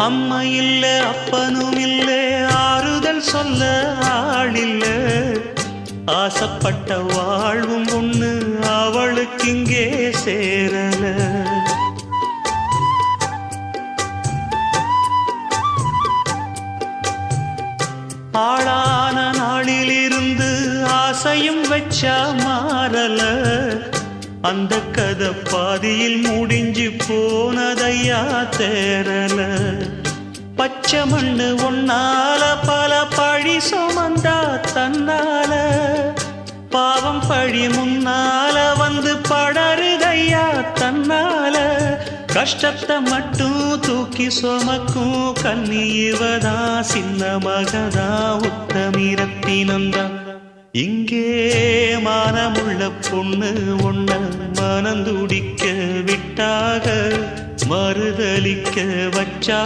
அம்மா இல்ல அப்பனும் இல்ல ஆறுதல் சொல்ல ஆளில்ல ஆசைப்பட்ட வாழ்வும் ஒண்ணு அவளுக்கு இங்கே சேரல ஆளான நாளிலிருந்து ஆசையும் வச்சா மாறல அந்த கதை பாதியில் முடிஞ்சு போனதையா தேரல பச்சை மண்ணு ஒன்னால பல பழி சுமந்தா தன்னால பாவம் பழி முன்னால வந்து படருதையா தன்னால கஷ்டத்தை மட்டும் தூக்கி சுமக்கும் கன்னி இவதா சின்ன மகதா உத்தமிரத்தினந்தா இங்கே மானமுள்ள பொண்ணு ஒண்ண மனந்துடிக்க விட்டாக மறுதலிக்க வச்சா